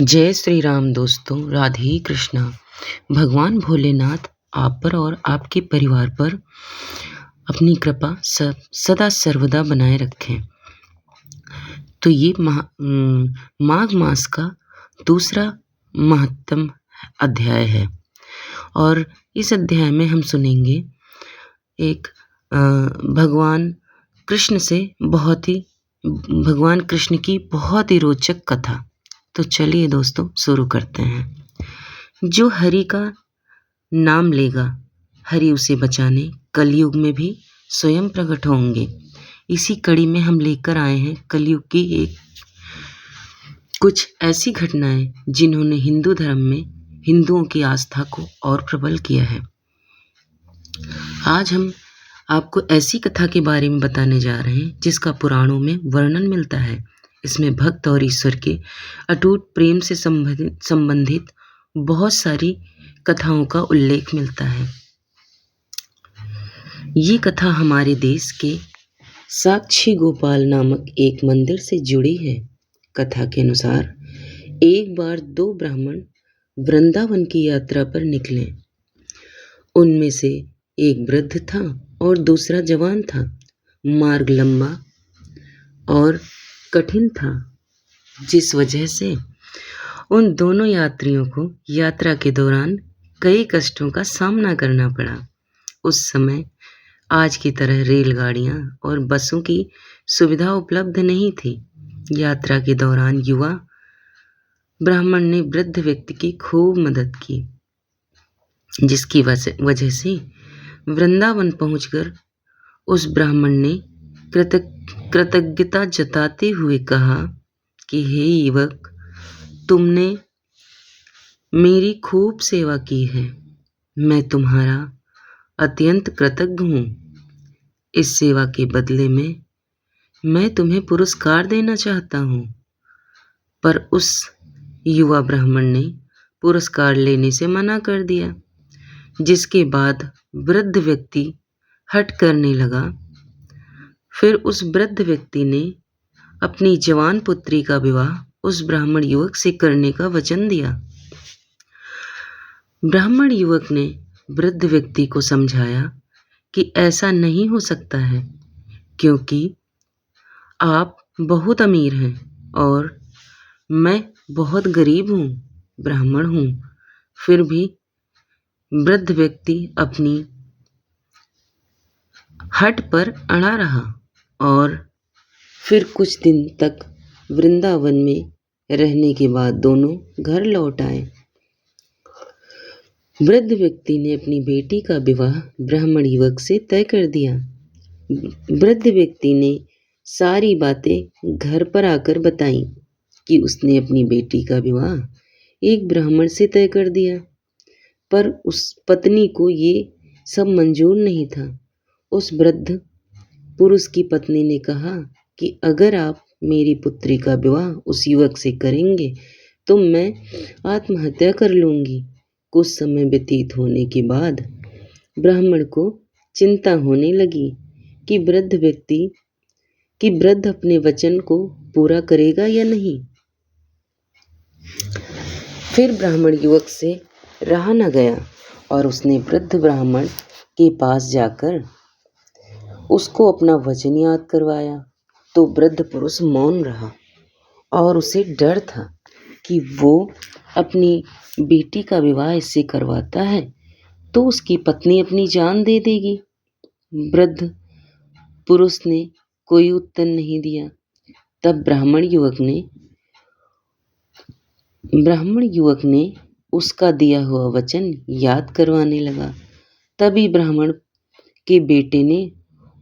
जय श्री राम दोस्तों, राधे कृष्णा। भगवान भोलेनाथ आप पर और आपके परिवार पर अपनी कृपा सदा सर्वदा बनाए रखें। तो ये माघ मास का दूसरा महत्तम अध्याय है और इस अध्याय में हम सुनेंगे एक भगवान कृष्ण की बहुत ही रोचक कथा। तो चलिए दोस्तों शुरू करते हैं। जो हरि का नाम लेगा, हरि उसे बचाने कलयुग में भी स्वयं प्रकट होंगे। इसी कड़ी में हम लेकर आए हैं कलयुग की कुछ ऐसी घटनाएं जिन्होंने हिंदू धर्म में हिंदुओं की आस्था को और प्रबल किया है। आज हम आपको ऐसी कथा के बारे में बताने जा रहे हैं जिसका पुराणों में वर्णन मिलता है। इसमें भक्त और ईश्वर के अटूट प्रेम से संबंधित बहुत सारी कथाओं का उल्लेख मिलता है। ये कथा हमारे देश के साक्षी गोपाल नामक एक मंदिर से जुड़ी है। कथा के अनुसार एक बार दो ब्राह्मण वृंदावन की यात्रा पर निकले। उनमें से एक वृद्ध था और दूसरा जवान था। मार्ग लंबा और कठिन था, जिस वजह से उन दोनों यात्रियों को यात्रा के दौरान कई कष्टों का सामना करना पड़ा। उस समय आज की तरह रेलगाड़ियां और बसों की सुविधा उपलब्ध नहीं थी। यात्रा के दौरान युवा ब्राह्मण ने वृद्ध व्यक्ति की खूब मदद की, जिसकी वजह से वृंदावन पहुंचकर उस ब्राह्मण ने कृतज्ञता जताते हुए कहा कि हे युवक, तुमने मेरी खूब सेवा की है। मैं तुम्हारा अत्यंत कृतज्ञ हूँ। इस सेवा के बदले में मैं तुम्हें पुरस्कार देना चाहता हूँ। पर उस युवा ब्राह्मण ने पुरस्कार लेने से मना कर दिया, जिसके बाद वृद्ध व्यक्ति हठ करने लगा। फिर उस वृद्ध व्यक्ति ने अपनी जवान पुत्री का विवाह उस ब्राह्मण युवक से करने का वचन दिया। ब्राह्मण युवक ने वृद्ध व्यक्ति को समझाया कि ऐसा नहीं हो सकता है, क्योंकि आप बहुत अमीर हैं और मैं बहुत गरीब हूँ, ब्राह्मण हूँ। फिर भी वृद्ध व्यक्ति अपनी हट पर अड़ा रहा और फिर कुछ दिन तक वृंदावन में रहने के बाद दोनों घर लौट आए। वृद्ध व्यक्ति ने अपनी बेटी का विवाह ब्राह्मण युवक से तय कर दिया। वृद्ध व्यक्ति ने सारी बातें घर पर आकर बताई कि उसने अपनी बेटी का विवाह एक ब्राह्मण से तय कर दिया, पर उस पत्नी को ये सब मंजूर नहीं था। उस वृद्ध पुरुष की पत्नी ने कहा कि अगर आप मेरी पुत्री का विवाह उस युवक से करेंगे तो मैं आत्महत्या कर लूंगी। कुछ समय व्यतीत होने के बाद ब्राह्मण को चिंता होने लगी कि वृद्ध अपने वचन को पूरा करेगा या नहीं। फिर ब्राह्मण युवक से रहा न गया और उसने वृद्ध ब्राह्मण के पास जाकर उसको अपना वचन याद करवाया। तो वृद्ध पुरुष मौन रहा और उसे डर था कि वो अपनी बेटी का विवाह इससे करवाता है तो उसकी पत्नी अपनी जान दे देगी। वृद्ध पुरुष ने कोई उत्तर नहीं दिया। तब ब्राह्मण युवक ने उसका दिया हुआ वचन याद करवाने लगा। तभी ब्राह्मण के बेटे ने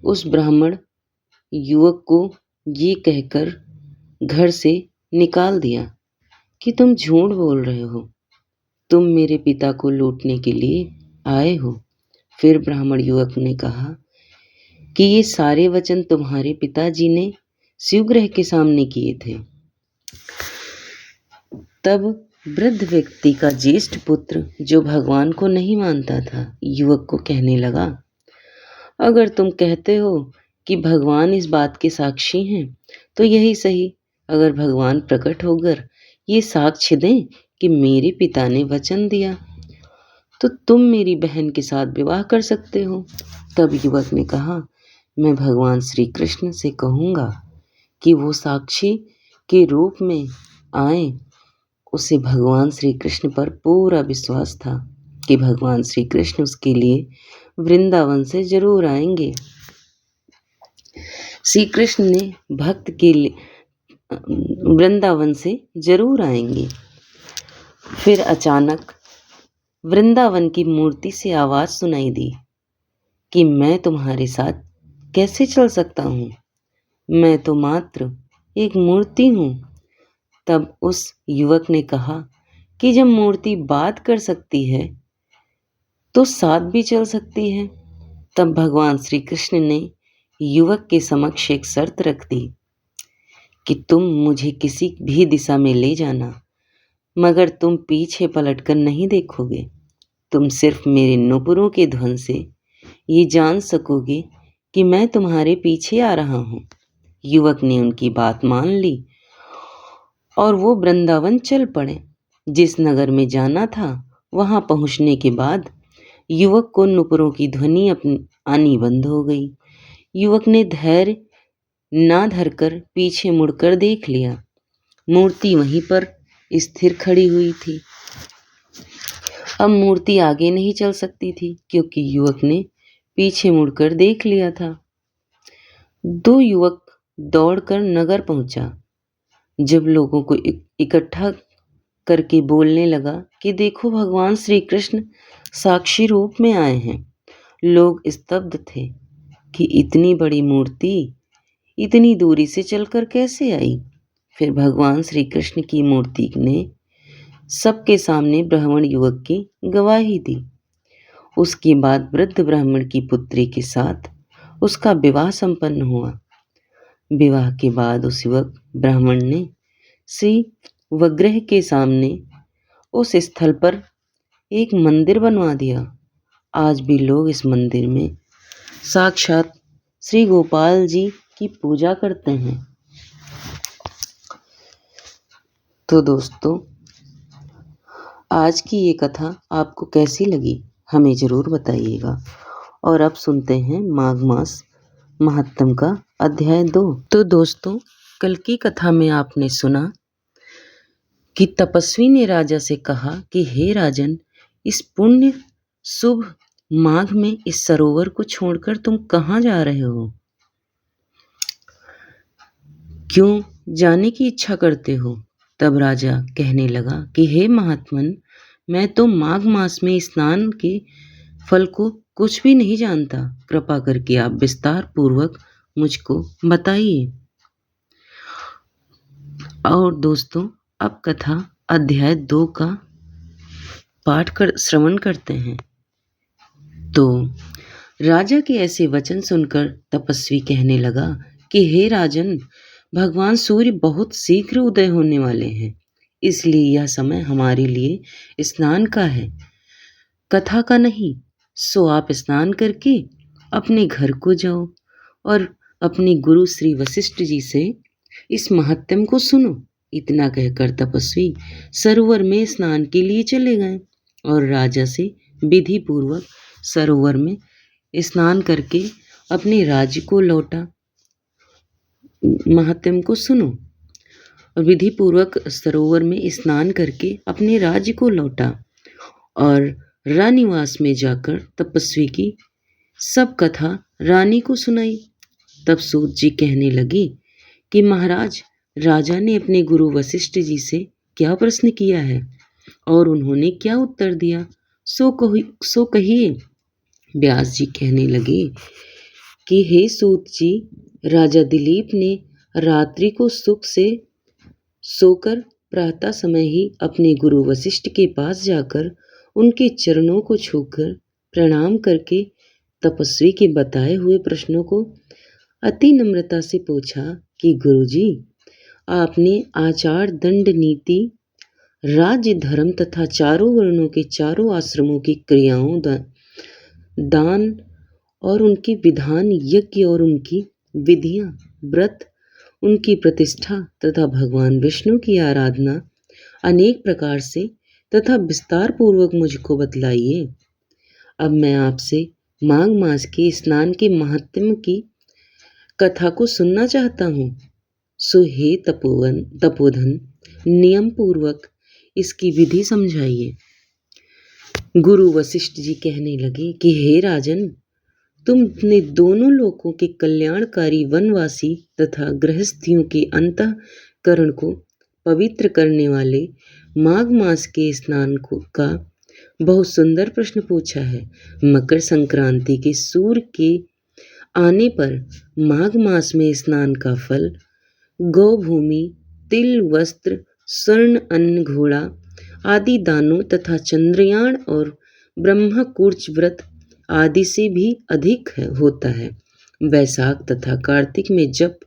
उस ब्राह्मण युवक को ये कहकर घर से निकाल दिया कि तुम झूठ बोल रहे हो, तुम मेरे पिता को लूटने के लिए आए हो। फिर ब्राह्मण युवक ने कहा कि ये सारे वचन तुम्हारे पिताजी ने शिवग्रह के सामने किए थे। तब वृद्ध व्यक्ति का ज्येष्ठ पुत्र, जो भगवान को नहीं मानता था, युवक को कहने लगा, अगर तुम कहते हो कि भगवान इस बात के साक्षी हैं तो यही सही। अगर भगवान प्रकट होकर ये साक्ष्य दें कि मेरे पिता ने वचन दिया तो तुम मेरी बहन के साथ विवाह कर सकते हो। तब युवक ने कहा, मैं भगवान श्री कृष्ण से कहूँगा कि वो साक्षी के रूप में आए। उसे भगवान श्री कृष्ण पर पूरा विश्वास था कि भगवान श्री कृष्ण उसके लिए वृंदावन से जरूर आएंगे। श्री कृष्ण ने भक्त के लिए वृंदावन से जरूर आएंगे। फिर अचानक वृंदावन की मूर्ति से आवाज सुनाई दी कि मैं तुम्हारे साथ कैसे चल सकता हूँ, मैं तो मात्र एक मूर्ति हूँ। तब उस युवक ने कहा कि जब मूर्ति बात कर सकती है तो साथ भी चल सकती है। तब भगवान श्री कृष्ण ने युवक के समक्ष एक शर्त रख दी कि तुम मुझे किसी भी दिशा में ले जाना, मगर तुम पीछे पलटकर नहीं देखोगे। तुम सिर्फ मेरे नुपुरों के ध्वन से ये जान सकोगे कि मैं तुम्हारे पीछे आ रहा हूँ। युवक ने उनकी बात मान ली और वो वृंदावन चल पड़े। जिस नगर में जाना था वहां पहुंचने के बाद युवक को नुपुरों की ध्वनि आनी बंद हो गई। युवक ने धैर्य ना धरकर पीछे मुड़कर देख लिया। मूर्ति वहीं पर स्थिर खड़ी हुई थी। अब मूर्ति आगे नहीं चल सकती थी क्योंकि युवक ने पीछे मुड़कर देख लिया था। दो युवक दौड़कर नगर पहुंचा। जब लोगों को इकट्ठा करके बोलने लगा कि देखो भगवान श्री कृष्ण साक्षी रूप में आए हैं, लोग स्तब्ध थे कि इतनी बड़ी मूर्ति इतनी दूरी से चलकर कैसे आई। फिर भगवान श्री कृष्ण की मूर्ति ने सबके सामने ब्राह्मण युवक की गवाही दी। उसके बाद वृद्ध ब्राह्मण की पुत्री के साथ उसका विवाह संपन्न हुआ। विवाह के बाद उस युवक ब्राह्मण ने श्री वग्रह के सामने उस स्थल पर एक मंदिर बनवा दिया। आज भी लोग इस मंदिर में साक्षात श्री गोपाल जी की पूजा करते हैं। तो दोस्तों, आज की ये कथा आपको कैसी लगी हमें ज़रूर बताइएगा। और अब सुनते हैं माघ मास महात्म का अध्याय 2। तो दोस्तों, कल की कथा में आपने सुना कि तपस्वी ने राजा से कहा कि हे राजन, इस पुण्य शुभ माघ में इस सरोवर को छोड़कर तुम कहाँ जा रहे हो? क्यों जाने की इच्छा करते हो? तब राजा कहने लगा कि हे महात्मन, मैं तो माघ मास में स्नान के फल को कुछ भी नहीं जानता। कृपा करके आप विस्तार पूर्वक मुझको बताइए। और दोस्तों, अब कथा अध्याय 2 का श्रवण करते हैं। तो राजा के ऐसे वचन सुनकर तपस्वी कहने लगा कि हे राजन, भगवान सूर्य बहुत शीघ्र उदय होने वाले हैं, इसलिए यह समय हमारे लिए स्नान का है, कथा का नहीं। सो आप स्नान करके अपने घर को जाओ और अपने गुरु श्री वशिष्ठ जी से इस महात्म्य को सुनो। इतना कहकर तपस्वी सरोवर में स्नान के लिए चले गए और राजा से विधि पूर्वक सरोवर में स्नान करके अपने राज्य को लौटा। महात्म्य को सुनो। और विधि पूर्वक सरोवर में स्नान करके अपने राज्य को लौटा और रानीवास में जाकर तपस्वी की सब कथा रानी को सुनाई। तब सूत जी कहने लगी कि महाराज, राजा ने अपने गुरु वशिष्ठ जी से क्या प्रश्न किया है और उन्होंने क्या उत्तर दिया, सो कहिए। व्यास जी कहने लगे कि हे सूत जी, राजा दिलीप ने रात्रि को सुख से सोकर प्रातः समय ही अपने गुरु वशिष्ठ के पास जाकर उनके चरणों को छूकर प्रणाम करके तपस्वी के बताए हुए प्रश्नों को अति नम्रता से पूछा कि गुरुजी, आपने आचार दंड नीति, राज्य धर्म तथा चारों वर्णों के चारों आश्रमों की क्रियाओं, दान और उनके विधान, यज्ञ और उनकी विधियां, व्रत, उनकी प्रतिष्ठा तथा भगवान विष्णु की आराधना अनेक प्रकार से तथा विस्तार पूर्वक मुझको बतलाइए। अब मैं आपसे माघ मास के स्नान के महात्म्य की कथा को सुनना चाहता हूँ। सो हे तपोधन, नियम पूर्वक इसकी विधि समझाइए। गुरु वशिष्ठ जी कहने लगे कि हे राजन, तुमने दोनों लोकों के कल्याणकारी वनवासी तथा गृहस्थियों के अंतःकरण को पवित्र करने वाले माघ मास के स्नान का बहुत सुंदर प्रश्न पूछा है। मकर संक्रांति के सूर्य के आने पर माघ मास में स्नान का फल गौभूमि, तिल, वस्त्र, स्वर्ण, अन्न, घोड़ा आदि दानों तथा चंद्रयान और ब्रह्मकुर्च व्रत आदि से भी अधिक होता है। वैशाख तथा कार्तिक में जप,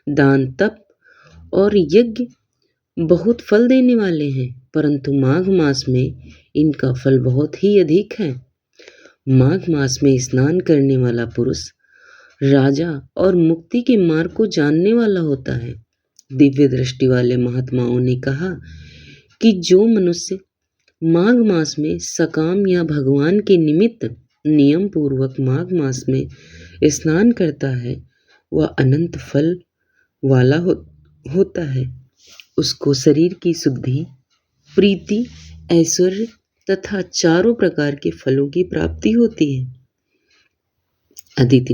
दान, तप और यज्ञ बहुत फल देने वाले हैं, परंतु माघ मास में इनका फल बहुत ही अधिक है। माघ मास में स्नान करने वाला पुरुष राजा और मुक्ति के मार्ग को जानने वाला होता है। दिव्य दृष्टि वाले महात्माओं ने कहा कि जो मनुष्य माघ मास में सकाम या भगवान के निमित्त नियम पूर्वक माघ मास में स्नान करता है वह अनंत फल वाला होता है। उसको शरीर की शुद्धि, प्रीति, ऐश्वर्य तथा चारों प्रकार के फलों की प्राप्ति होती है। अदिति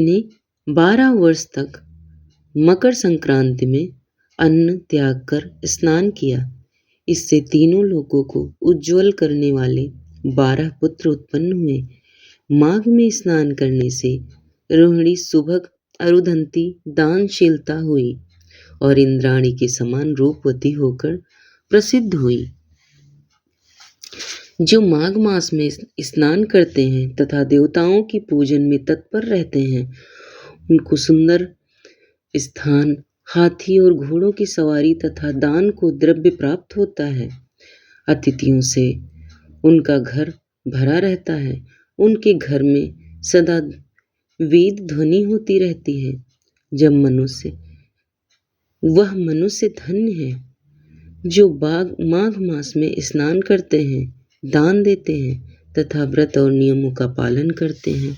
ने 12 वर्ष तक मकर संक्रांति में अन्न त्याग कर स्नान किया। इससे तीनों लोगों को उज्ज्वल करने वाले 12 पुत्र उत्पन्न हुए। माघ में स्नान करने से रोहिणी, सुभग, अरुधंती दानशीलता हुई और इंद्राणी के समान रूपवती होकर प्रसिद्ध हुई। जो माघ मास में स्नान करते हैं तथा देवताओं के पूजन में तत्पर रहते हैं, उनको सुंदर स्थान, हाथी और घोड़ों की सवारी तथा दान को द्रव्य प्राप्त होता है। अतिथियों से उनका घर भरा रहता है। उनके घर में सदा वेद ध्वनि होती रहती है। जब वह मनुष्य धन्य है जो माघ मास में स्नान करते हैं, दान देते हैं तथा व्रत और नियमों का पालन करते हैं।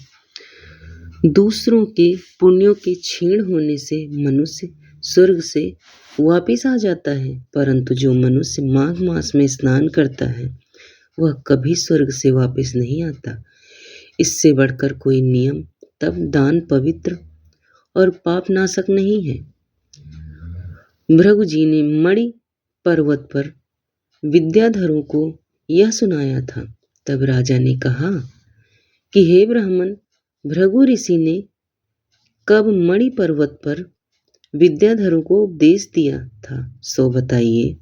दूसरों के पुण्यों के क्षीण होने से मनुष्य स्वर्ग से वापिस आ जाता है, परंतु जो मनुष्य माघ मास में स्नान करता है वह कभी स्वर्ग से वापिस नहीं आता। इससे बढ़कर कोई नियम, तप, दान पवित्र और पापनाशक नहीं है। भृगु जी ने मणि पर्वत पर विद्याधरों को यह सुनाया था। तब राजा ने कहा कि हे ब्राह्मण, भृगु ऋषि ने कब मणि पर्वत पर विद्याधरों को उपदेश दिया था, सो बताइए।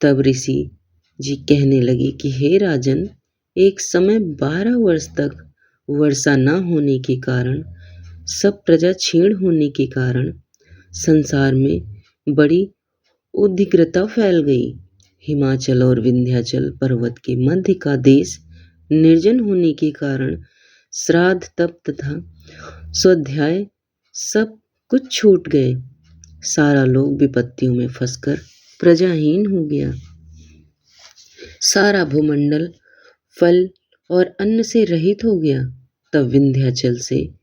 तब ऋषि जी कहने लगे कि हे राजन, एक समय 12 वर्ष तक वर्षा न होने के कारण, सब प्रजा क्षीण होने के कारण संसार में बड़ी उद्विग्नता फैल गई। हिमाचल और विंध्याचल पर्वत के मध्य का देश निर्जन होने के कारण श्राद्ध, तप तथा स्वाध्याय सब कुछ छूट गए। सारा लोग विपत्तियों में फंसकर प्रजाहीन हो गया। सारा भूमंडल फल और अन्न से रहित हो गया। तब विंध्याचल से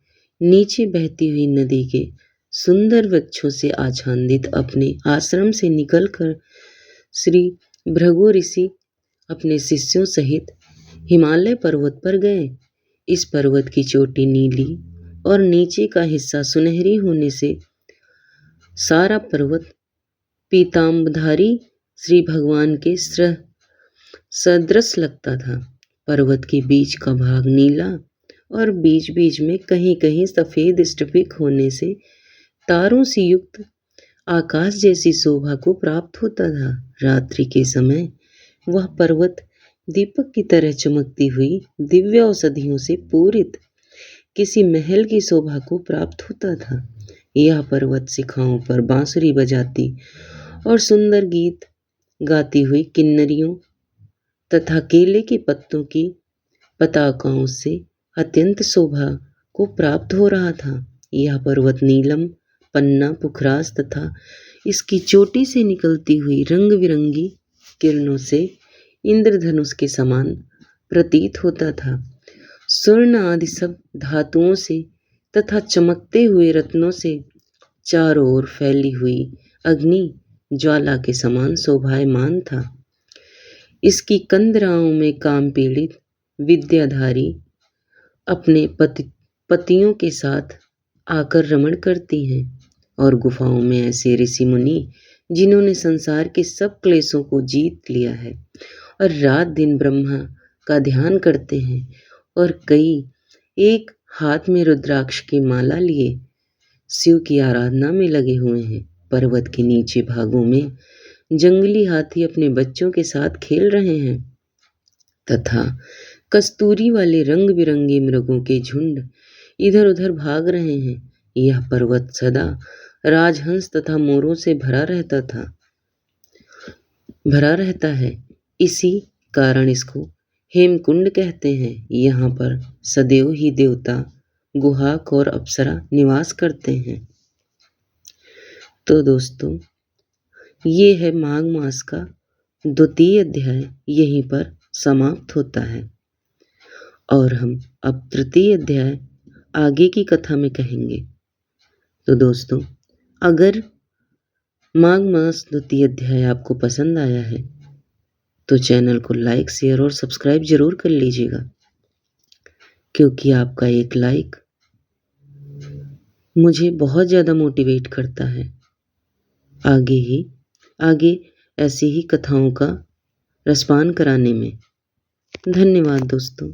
नीचे बहती हुई नदी के सुंदर वृक्षों से आच्छादित अपने आश्रम से निकलकर श्री भृगु ऋषि अपने शिष्यों सहित हिमालय पर्वत पर गए। इस पर्वत की चोटी नीली और नीचे का हिस्सा सुनहरी होने से सारा पर्वत पीतांबरधारी श्री भगवान के सदृश लगता था। पर्वत के बीच का भाग नीला और बीच बीच में कहीं कहीं सफेद स्फटिक होने से तारों से युक्त आकाश जैसी शोभा को प्राप्त होता था। रात्रि के समय वह पर्वत दीपक की तरह चमकती हुई दिव्य औषधियों से पूरित किसी महल की शोभा को प्राप्त होता था। यह पर्वत शिखाओं पर बांसुरी बजाती और सुंदर गीत गाती हुई किन्नरियों तथा केले के पत्तों की पताकाओं से अत्यंत शोभा को प्राप्त हो रहा था। यह पर्वत नीलम, पन्ना, पुखराज तथा इसकी चोटी से निकलती हुई रंग बिरंगी किरणों से इंद्रधनुष के समान प्रतीत होता था। स्वर्ण आदि सब धातुओं से तथा चमकते हुए रत्नों से चारों ओर फैली हुई अग्नि ज्वाला के समान शोभायमान था। इसकी कंदराओं में काम पीड़ित विद्याधारी अपने पतियों के साथ आकर रमण करती हैं और गुफाओं में ऐसे ऋषि मुनि जिन्होंने संसार के सब क्लेशों को जीत लिया है और रात दिन ब्रह्मा का ध्यान करते हैं और कई एक हाथ में रुद्राक्ष की माला लिए शिव की आराधना में लगे हुए हैं। पर्वत के नीचे भागों में जंगली हाथी अपने बच्चों के साथ खेल रहे हैं तथा कस्तूरी वाले रंग बिरंगे मृगों के झुंड इधर उधर भाग रहे हैं। यह पर्वत सदा राजहंस तथा मोरों से भरा रहता है। इसी कारण इसको हेमकुंड कहते हैं। यहाँ पर सदैव ही देवता गुहाक और अप्सरा निवास करते हैं। तो दोस्तों, ये है माघ मास का द्वितीय अध्याय, यहीं पर समाप्त होता है और हम अब तृतीय अध्याय आगे की कथा में कहेंगे। तो दोस्तों, अगर माघ मास द्वितीय अध्याय आपको पसंद आया है तो चैनल को लाइक, शेयर और सब्सक्राइब जरूर कर लीजिएगा, क्योंकि आपका एक लाइक मुझे बहुत ज़्यादा मोटिवेट करता है आगे ऐसी ही कथाओं का रसपान कराने में। धन्यवाद दोस्तों।